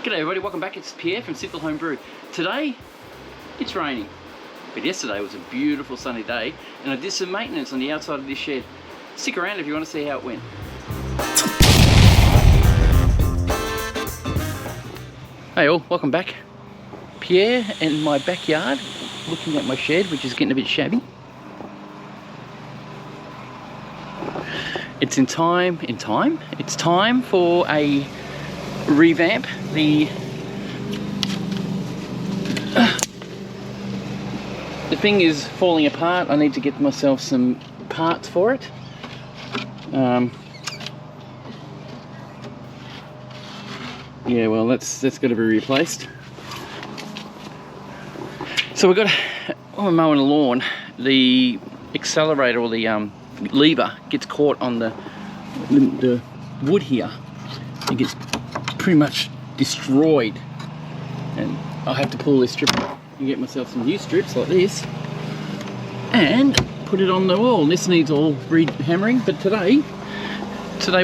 G'day everybody, welcome back. It's Pierre from Simple Home Brew. Today, it's raining, but yesterday was a beautiful sunny day and I did some maintenance on the outside of this shed. Stick around if you want to see how it went. Hey all, welcome back. Pierre in my backyard, looking at my shed, which is getting a bit shabby. It's it's time for a revamp. The thing is falling apart. I need to get myself some parts for it. Yeah, well, that's got to be replaced. So we've got, when we're mowing the lawn, the accelerator or the lever gets caught on the wood here. It gets pretty much destroyed, and I'll have to pull this strip and get myself some new strips like this and put it on the wall. This needs all re-hammering, but today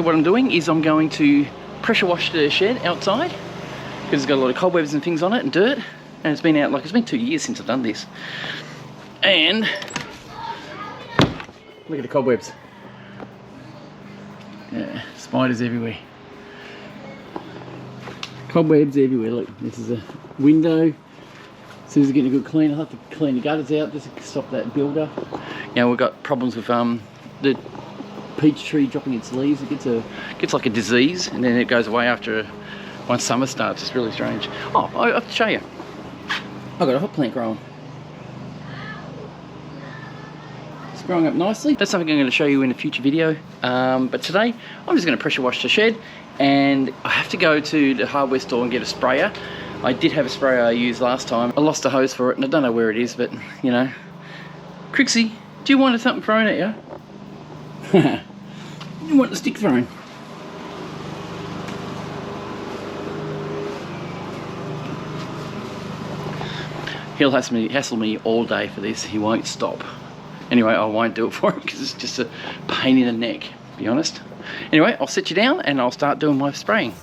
what I'm doing is I'm going to pressure wash the shed outside because it's got a lot of cobwebs and things on it and dirt, and it's been out, like, it's been 2 years since I've done this. And look at the cobwebs. Yeah, spiders everywhere. Cobwebs everywhere. Look, this is a window. As soon as I get a good clean, I'll have to clean the gutters out just to stop that build-up. You know, we've got problems with the peach tree dropping its leaves. It gets like a disease, and then it goes away after once summer starts. It's really strange. Oh, I have to show you. I've got a hot plant growing. It's growing up nicely. That's something I'm going to show you in a future video. But today, I'm just going to pressure wash the shed, and I have to go to the hardware store and get a sprayer. I did have a sprayer I used last time. I lost a hose for it, and I don't know where it is, but, you know. Crixie, do you want something thrown at you? You want the stick thrown? He'll hassle me all day for this. He won't stop. Anyway, I won't do it for him because it's just a pain in the neck, to be honest. Anyway, I'll sit you down and I'll start doing my spraying.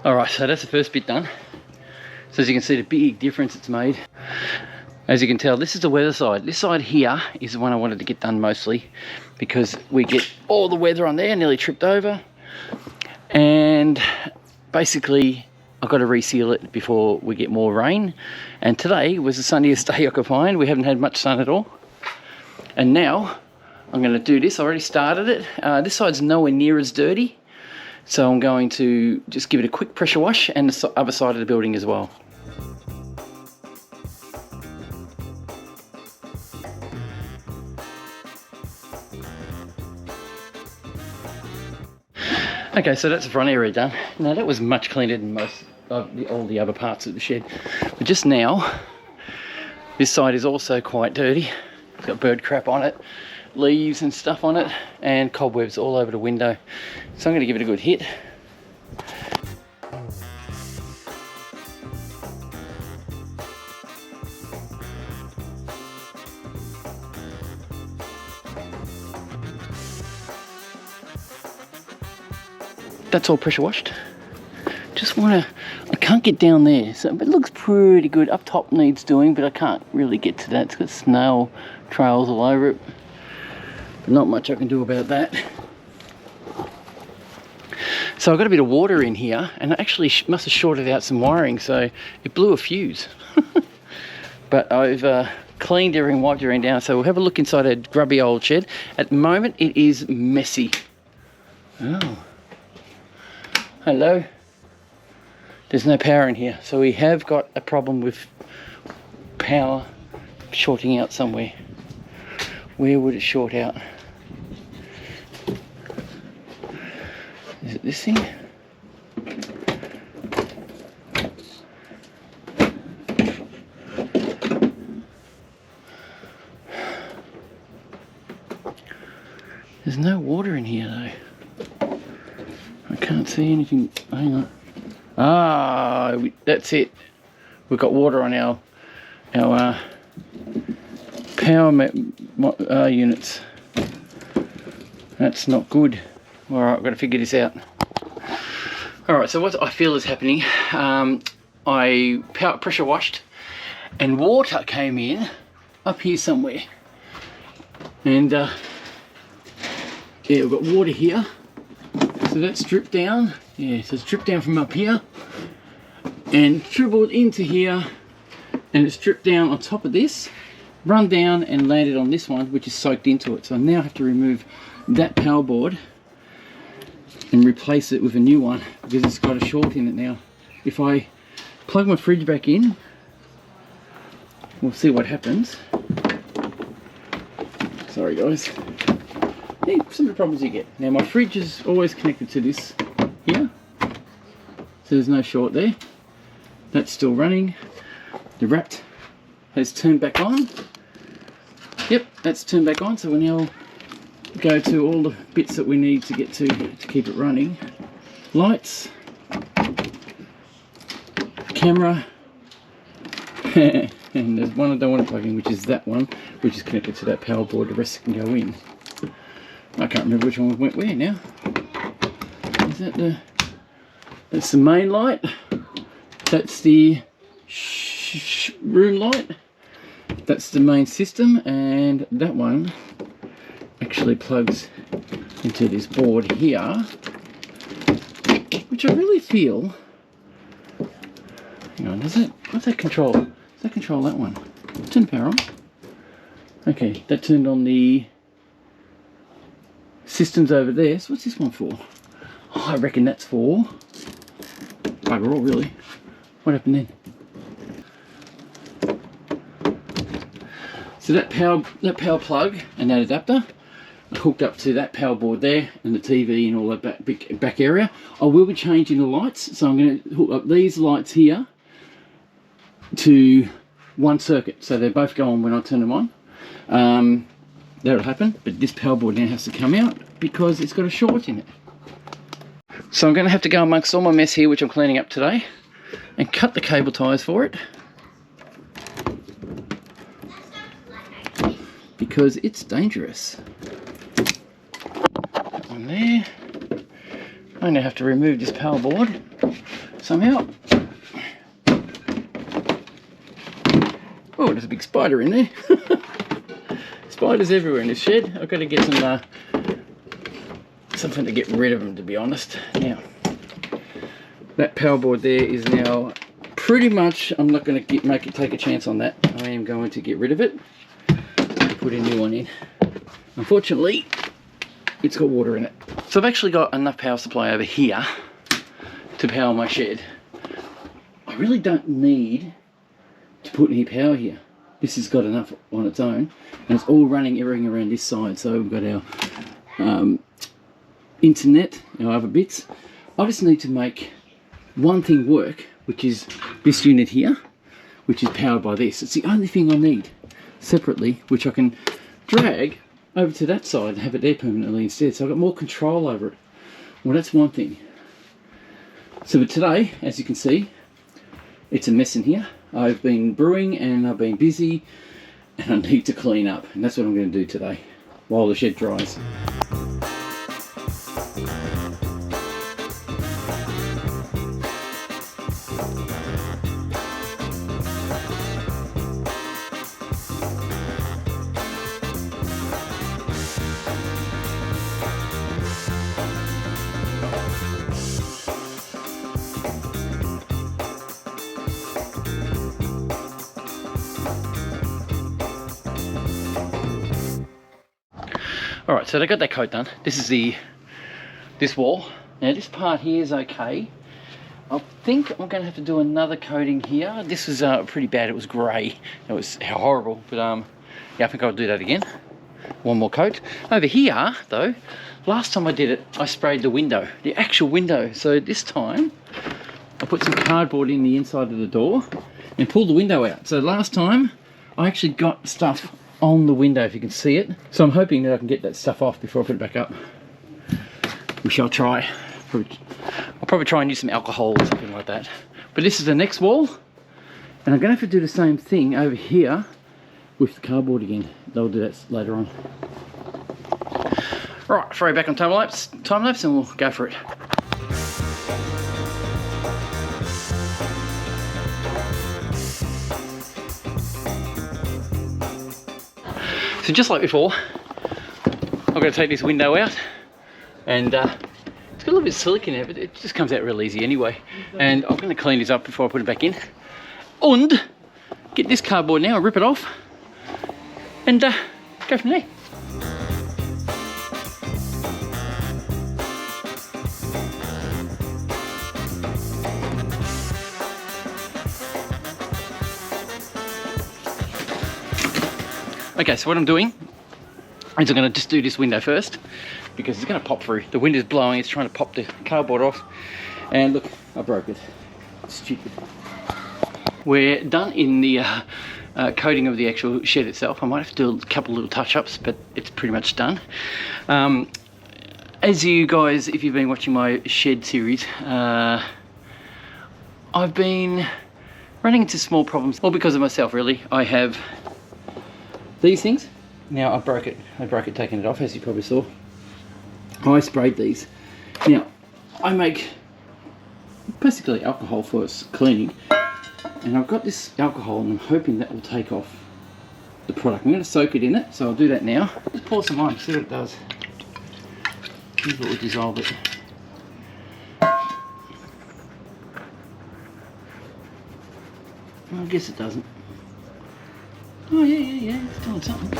Alright, so that's the first bit done. So as you can see, the big difference it's made. As you can tell, this is the weather side. This side here is the one I wanted to get done mostly because we get all the weather on there, nearly tripped over. And basically, I've got to reseal it before we get more rain. And today was the sunniest day I could find. We haven't had much sun at all. And now I'm going to do this. I already started it. This side's nowhere near as dirty. So I'm going to just give it a quick pressure wash, and the other side of the building as well. Okay, so that's the front area done. Now that was much cleaner than most of all the other parts of the shed. But just now, this side is also quite dirty. It's got bird crap on it, leaves and stuff on it, and cobwebs all over the window. So I'm going to give it a good hit. That's all pressure washed. Just want to, I can't get down there, so it looks pretty good. Up top needs doing, but I can't really get to that. It's got snail trails all over it. But not much I can do about that. So I've got a bit of water in here, and I actually must have shorted out some wiring, so it blew a fuse. But I've cleaned everything, wiped everything down, so we'll have a look inside a grubby old shed. At the moment, it is messy. Oh. Hello. There's no power in here, so we have got a problem with power shorting out somewhere. Where would it short out? Is it this thing? There's no water in here though. I can't see anything. Hang on. Ah, that's it. We've got water on our power power units. That's not good. Alright, I've got to figure this out. Alright, so what I feel is happening, I pressure washed and water came in up here somewhere. And yeah, we've got water here. So that's dripped down. Yeah, so it's dripped down from up here and dribbled into here, and it's dripped down on top of this, run down and landed on this one, which is soaked into it. So I now have to remove that power board and replace it with a new one because it's got a short in it now. If I plug my fridge back in, we'll see what happens. Sorry guys. Yeah, some of the problems you get. Now my fridge is always connected to this here, so there's no short there. That's still running. The rat has turned back on. Yep, that's turned back on, so we now go to all the bits that we need to get to keep it running. Lights, camera, and there's one I don't want to plug in, which is that one, which is connected to that power board. The rest can go in. I can't remember which one went where now. Is that that's the main light. That's the room light. That's the main system, and that one actually plugs into this board here, which I really feel. Hang on, what's that control? Does that control that one? Turn the power on. Okay, that turned on the systems over there. So what's this one for? Oh, I reckon that's for bugger all, really. What happened then? So that power plug and that adapter hooked up to that power board there, and the TV and all that back area. I will be changing the lights, so I'm going to hook up these lights here to one circuit, so they both go on when I turn them on. That'll happen, but this power board now has to come out because it's got a short in it. So I'm going to have to go amongst all my mess here, which I'm cleaning up today, and cut the cable ties for it, because it's dangerous. That one there. I now have to remove this power board somehow. Oh, there's a big spider in there. Spiders everywhere in this shed. I've got to get some something to get rid of them, to be honest. Now, that power board there is now pretty much, I'm not going to take a chance on that. I am going to get rid of it and put a new one in. Unfortunately, it's got water in it. So I've actually got enough power supply over here to power my shed. I really don't need to put any power here. This has got enough on its own, and it's all running everything around this side. So we've got our internet, our other bits. I just need to make one thing work, which is this unit here, which is powered by this. It's the only thing I need separately, which I can drag over to that side and have it there permanently instead. So I've got more control over it. Well, that's one thing. So for today, as you can see, it's a mess in here. I've been brewing and I've been busy, and I need to clean up, and that's what I'm going to do today while the shed dries. Alright, so they got that coat done. This is this wall. Now this part here is okay. I think I'm going to have to do another coating here. This was pretty bad. It was grey. It was horrible. But yeah, I think I'll do that again. One more coat. Over here, though, last time I did it, I sprayed the window, the actual window. So this time, I put some cardboard in the inside of the door and pulled the window out. So last time, I actually got stuff on the window, if you can see it. So I'm hoping that I can get that stuff off before I put it back up. We shall try. I'll probably try and use some alcohol or something like that. But this is the next wall, and I'm going to have to do the same thing over here with the cardboard again. They'll do that later on. Right, throw it back on time lapse, and we'll go for it. So just like before, I'm going to take this window out, and it's got a little bit of silicone in it, but it just comes out real easy anyway. And I'm going to clean this up before I put it back in. And get this cardboard now, rip it off, and go from there. Okay, so what I'm doing is I'm going to just do this window first, because it's going to pop through. The wind is blowing, it's trying to pop the cardboard off. And look, I broke it. Stupid. We're done in the coating of the actual shed itself. I might have to do a couple little touch-ups, but it's pretty much done. As you guys, if you've been watching my shed series, I've been running into small problems, all because of myself really. I have these things. Now I broke it taking it off, as you probably saw. I sprayed these. Now I make basically alcohol for cleaning, and I've got this alcohol and I'm hoping that will take off the product. I'm going to soak it in it, so I'll do that now. Just pour some on, see what it does. See if it will dissolve it. Well, I guess it doesn't. Oh yeah, it's doing something.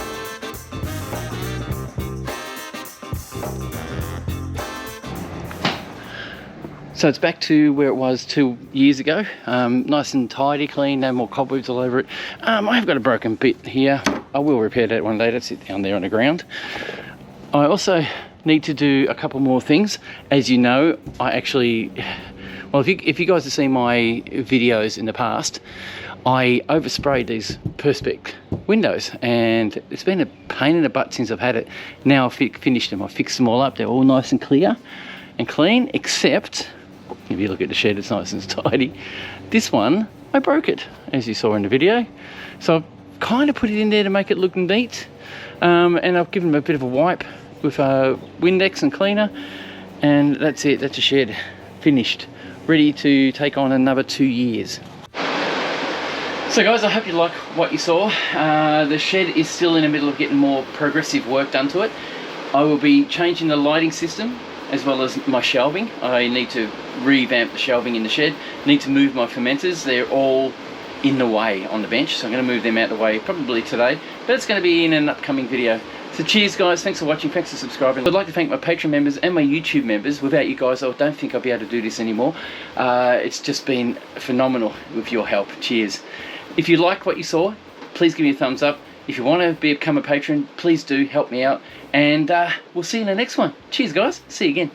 So it's back to where it was 2 years ago. Nice and tidy, clean, no more cobwebs all over it. I have got a broken bit here. I will repair that one day. That's it down there on the ground. I also need to do a couple more things. As you know, I actually, well, if you guys have seen my videos in the past, I oversprayed these Perspex windows, and it's been a pain in the butt since I've had it. Now I've finished them. I fixed them all up. They're all nice and clear and clean, except if you look at the shed, it's nice and tidy. This one, I broke it, as you saw in the video. So I've kind of put it in there to make it look neat, and I've given them a bit of a wipe with a Windex and cleaner, and that's it. That's a shed finished, ready to take on another 2 years. So guys, I hope you like what you saw. The shed is still in the middle of getting more progressive work done to it. I will be changing the lighting system as well as my shelving. I need to revamp the shelving in the shed. Need to move my fermenters. They're all in the way on the bench, so I'm going to move them out of the way probably today, but it's going to be in an upcoming video. So cheers guys, thanks for watching, thanks for subscribing. I'd like to thank my Patreon members and my YouTube members. Without you guys, I don't think I'll be able to do this anymore. It's just been phenomenal with your help. Cheers. If you like what you saw, please give me a thumbs up. If you want to become a patron, please do help me out, and we'll see you in the next one. Cheers guys, see you again.